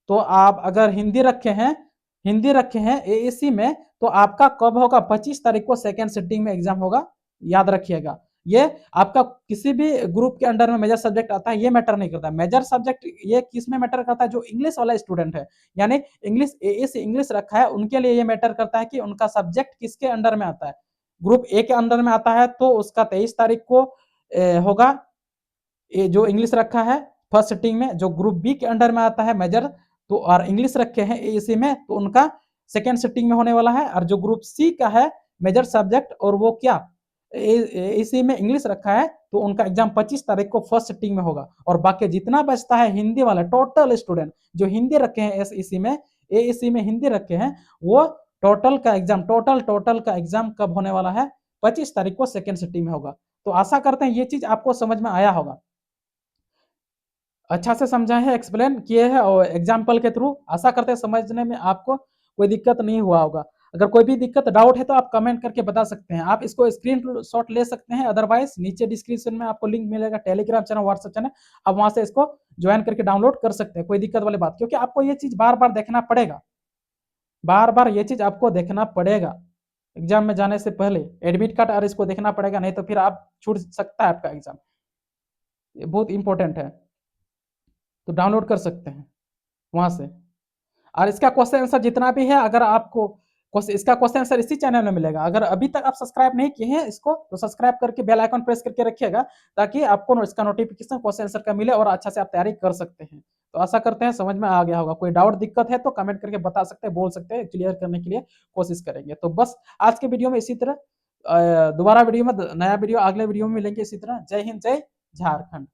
तो आप अगर हिंदी रखे हैं एईसी में, तो आपका कब होगा? 25 तारीख को सेकेंड सिटिंग में एग्जाम होगा, याद रखिएगा। ये आपका किसी भी ग्रुप के अंडर में मेजर सब्जेक्ट आता है, ये मैटर नहीं करता। मेजर सब्जेक्ट ये किस में मैटर करता है? जो इंग्लिश वाला स्टूडेंट है, यानी इंग्लिश ए से इंग्लिश रखा है, उनके लिए ये मैटर करता है कि उनका सब्जेक्ट किसके अंडर में आता है। ग्रुप ए के अंडर में आता है तो उसका 23 तारीख को होगा, जो इंग्लिश रखा है फर्स्ट सिटिंग में। जो ग्रुप बी के अंडर में आता है मेजर, तो और इंग्लिश रखे हैं एसी में, तो उनका सेकेंड सिटिंग में होने वाला है। और जो ग्रुप सी का है मेजर सब्जेक्ट और वो क्या इसी में इंग्लिश रखा है, तो उनका एग्जाम 25 तारीख को फर्स्ट सिटिंग में होगा। और बाकी जितना बचता है हिंदी वाला टोटल स्टूडेंट जो हिंदी रखे हैं एसईसी में, एईसी में हिंदी रखे हैं, वो टोटल का एग्जाम कब होने वाला है? 25 तारीख को सेकेंड सिटिंग में होगा। तो आशा करते हैं ये चीज आपको समझ में आया होगा, अच्छा से समझाए हैं, एक्सप्लेन किए हैं और एग्जाम्पल के थ्रू। आशा करते हैं समझने में आपको कोई दिक्कत नहीं हुआ होगा। अगर कोई भी दिक्कत डाउट है तो आप कमेंट करके बता सकते हैं। आप इसको स्क्रीन शॉट ले सकते हैं, अदरवाइज नीचे डिस्क्रिप्शन में आपको लिंक मिलेगा टेलीग्राम चैनल, व्हाट्सएप चैनल, आप वहां से इसको ज्वाइन करके डाउनलोड कर सकते हैं। कोई दिक्कत वाली बात, क्योंकि आपको ये चीज बार बार देखना पड़ेगा, बार बार ये चीज आपको देखना पड़ेगा एग्जाम में जाने से पहले। एडमिट कार्ड और इसको देखना पड़ेगा, नहीं तो फिर आप छूट सकता है आपका एग्जाम। ये बहुत इंपॉर्टेंट है, तो डाउनलोड कर सकते हैं वहां से। और इसका क्वेश्चन आंसर जितना भी है, अगर आपको इसका क्वेश्चन आंसर इसी चैनल में मिलेगा। अगर अभी तक आप सब्सक्राइब नहीं किए हैं इसको, तो सब्सक्राइब करके बेल आइकन प्रेस करके रखिएगा, ताकि आपको इसका नोटिफिकेशन क्वेश्चन आंसर का मिले और अच्छा से आप तैयारी कर सकते हैं। तो आशा करते हैं समझ में आ गया होगा। कोई डाउट दिक्कत है तो कमेंट करके बता सकते हैं, बोल सकते हैं, क्लियर करने के लिए कोशिश करेंगे। तो बस आज के वीडियो में इसी तरह, दोबारा वीडियो में नया वीडियो अगले वीडियो में मिलेंगे इसी तरह। जय हिंद, जय झारखंड।